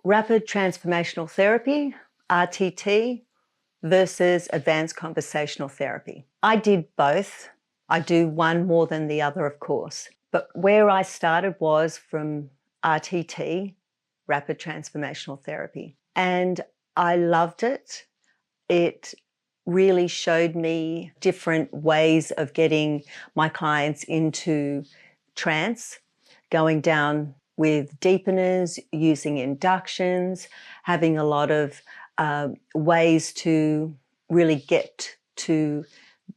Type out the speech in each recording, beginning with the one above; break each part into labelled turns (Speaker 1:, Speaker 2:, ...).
Speaker 1: Rapid Transformational Therapy, RTT, versus Advanced Conversational Therapy. I did both. I do one more than the other, of course. But where I started was from RTT, Rapid Transformational Therapy. And I loved it. It really showed me different ways of getting my clients into trance, going down with deepeners, using inductions, having a lot of ways to really get to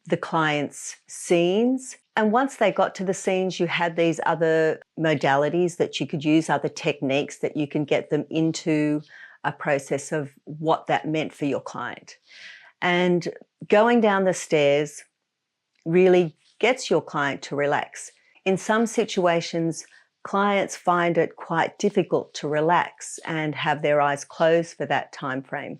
Speaker 1: the client's scenes. And once they got to the scenes, you had these other modalities that you could use, other techniques that you can get them into a process of what that meant for your client. And going down the stairs really gets your client to relax. In some situations, clients find it quite difficult to relax and have their eyes closed for that time frame.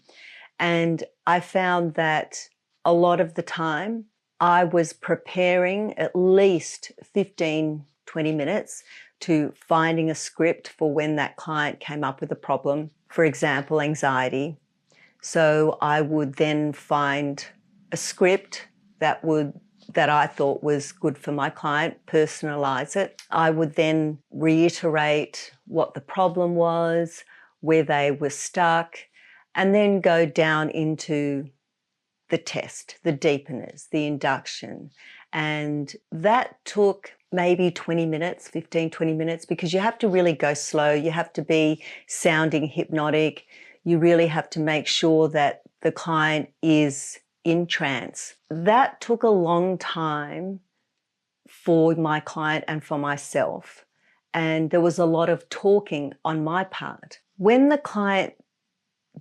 Speaker 1: And I found that a lot of the time I was preparing at least 15, 20 minutes to finding a script for when that client came up with a problem, for example, anxiety. So I would then find a script that I thought was good for my client, personalize it. I would then reiterate what the problem was, where they were stuck, and then go down into the test, the deepeners, the induction. And that took maybe 20 minutes, 15, 20 minutes, because you have to really go slow. You have to be sounding hypnotic. You really have to make sure that the client is in trance. That took a long time for my client and for myself. And there was a lot of talking on my part. When the client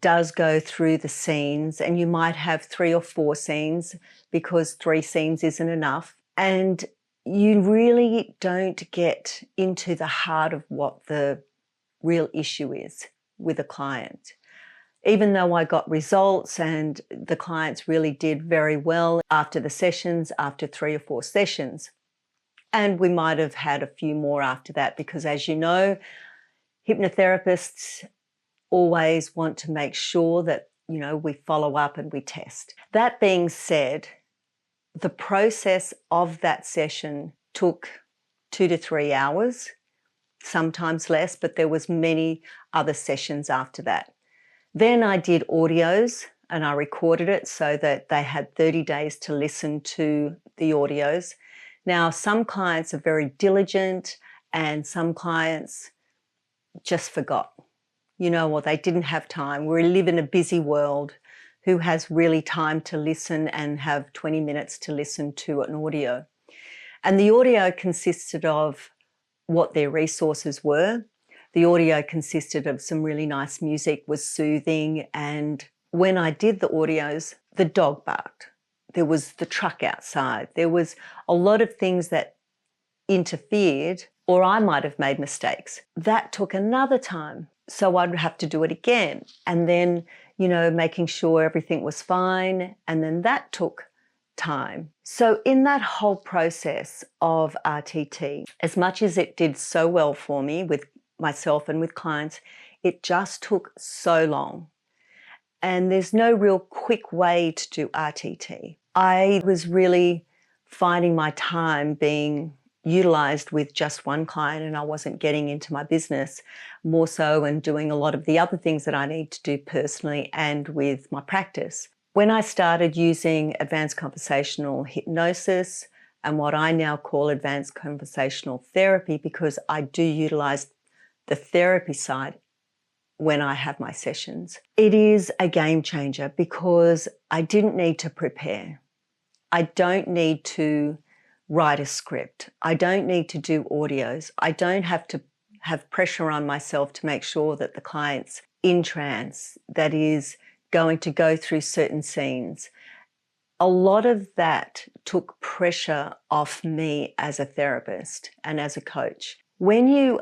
Speaker 1: does go through the scenes, and you might have 3 or 4 scenes because 3 scenes isn't enough, and you really don't get into the heart of what the real issue is with a client. Even though I got results and the clients really did very well after the sessions, after 3 or 4 sessions, and we might have had a few more after that because, as you know, hypnotherapists always want to make sure that, we follow up and we test. That being said, the process of that session took 2 to 3 hours, sometimes less, but there was many other sessions after that. Then I did audios and I recorded it so that they had 30 days to listen to the audios. Now, some clients are very diligent and some clients just forgot, or they didn't have time. We live in a busy world. Who has really time to listen and have 20 minutes to listen to an audio? And the audio consisted of what their resources were. The audio consisted of some really nice music, was soothing. And when I did the audios, the dog barked. There was the truck outside. There was a lot of things that interfered, or I might have made mistakes. That took another time. So I'd have to do it again. And then, making sure everything was fine. And then that took time. So in that whole process of RTT, as much as it did so well for me with myself and with clients, it just took so long. And there's no real quick way to do RTT. I was really finding my time being utilized with just one client, and I wasn't getting into my business more so and doing a lot of the other things that I need to do personally and with my practice. When I started using Advanced Conversational Hypnosis and what I now call Advanced Conversational Therapy, because I do utilize the therapy side when I have my sessions, it is a game changer because I didn't need to prepare. I don't need to write a script. I don't need to do audios. I don't have to have pressure on myself to make sure that the client's in trance, that is going to go through certain scenes. A lot of that took pressure off me as a therapist and as a coach. When you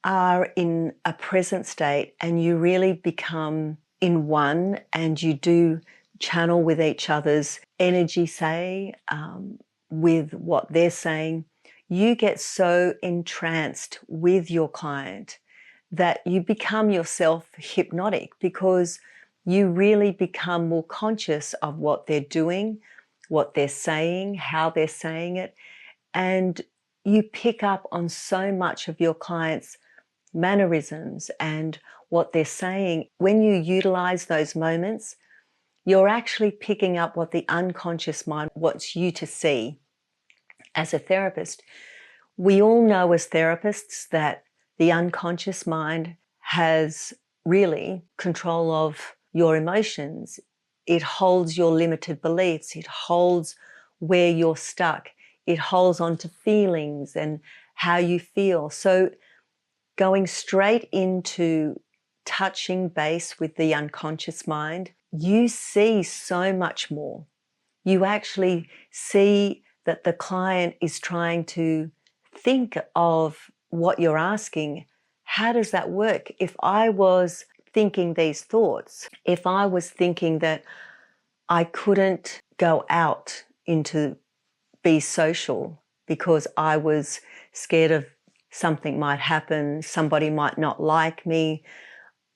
Speaker 1: are in a present state and you really become in one and you do channel with each other's energy, say, with what they're saying, you get so entranced with your client that you become yourself hypnotic, because you really become more conscious of what they're doing, what they're saying, how they're saying it, and you pick up on so much of your clients' mannerisms and what they're saying. When you utilize those moments, you're actually picking up what the unconscious mind wants you to see. As a therapist, we all know as therapists that the unconscious mind has really control of your emotions. It holds your limited beliefs. It holds where you're stuck. It holds on to feelings and how you feel. So going straight into touching base with the unconscious mind, you see so much more. You actually see that the client is trying to think of what you're asking. How does that work? If I was thinking these thoughts, if I was thinking that I couldn't go out into be social because I was scared of something might happen, somebody might not like me,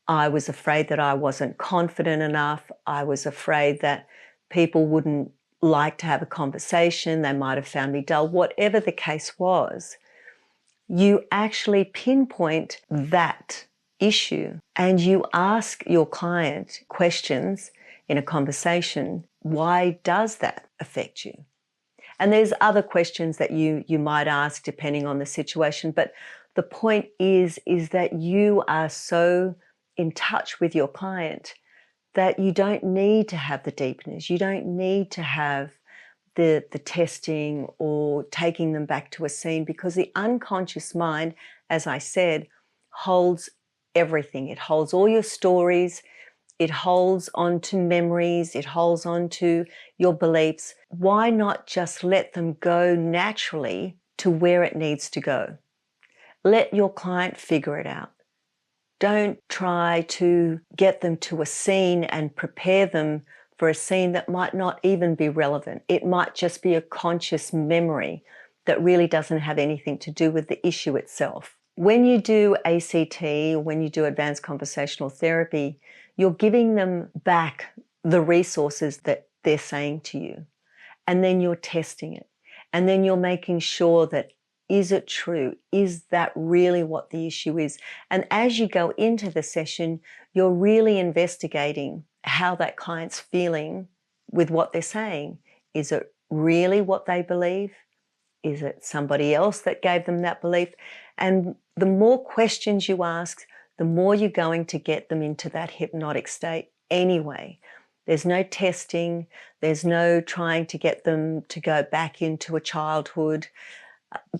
Speaker 1: I was afraid that I wasn't confident enough, I was afraid that people wouldn't like to have a conversation, they might have found me dull, whatever the case was, you actually pinpoint that issue and you ask your client questions in a conversation. Why does that affect you? And there's other questions that you might ask depending on the situation. But the point is that you are so in touch with your client that you don't need to have the deepeners. You don't need to have the testing or taking them back to a scene, because the unconscious mind, as I said, holds everything. It holds all your stories. It holds on to memories. It holds on to your beliefs. Why not just let them go naturally to where it needs to go? Let your client figure it out. Don't try to get them to a scene and prepare them for a scene that might not even be relevant. It might just be a conscious memory that really doesn't have anything to do with the issue itself. When you do ACT, or when you do Advanced Conversational Therapy, you're giving them back the resources that they're saying to you. And then you're testing it. And then you're making sure that, is it true? Is that really what the issue is? And as you go into the session, you're really investigating how that client's feeling with what they're saying. Is it really what they believe? Is it somebody else that gave them that belief? And the more questions you ask, the more you're going to get them into that hypnotic state anyway. There's no testing. There's no trying to get them to go back into a childhood,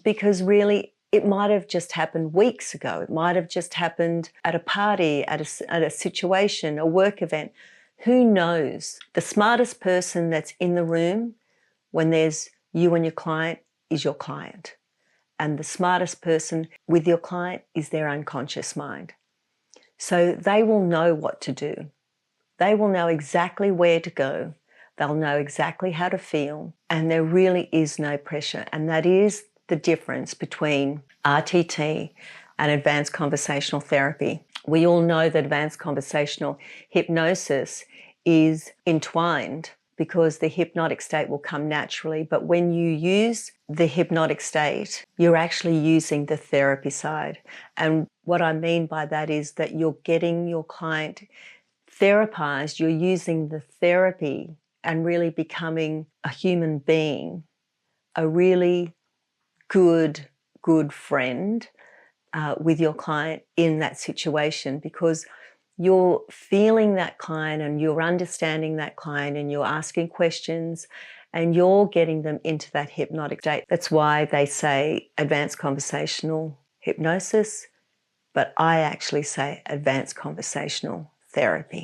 Speaker 1: because really it might have just happened weeks ago. It might have just happened at a party, at a situation, a work event. Who knows? The smartest person that's in the room when there's you and your client is your client. And the smartest person with your client is their unconscious mind. So they will know what to do. They will know exactly where to go. They'll know exactly how to feel. And there really is no pressure. And that is the difference between RTT and Advanced Conversational Therapy. We all know that Advanced Conversational Hypnosis is entwined because the hypnotic state will come naturally. But when you use the hypnotic state, you're actually using the therapy side. And what I mean by that is that you're getting your client therapized, you're using the therapy and really becoming a human being, a really good friend with your client in that situation, because you're feeling that client and you're understanding that client and you're asking questions and you're getting them into that hypnotic state. That's why they say advanced conversational hypnosis, but I actually say advanced conversational therapy.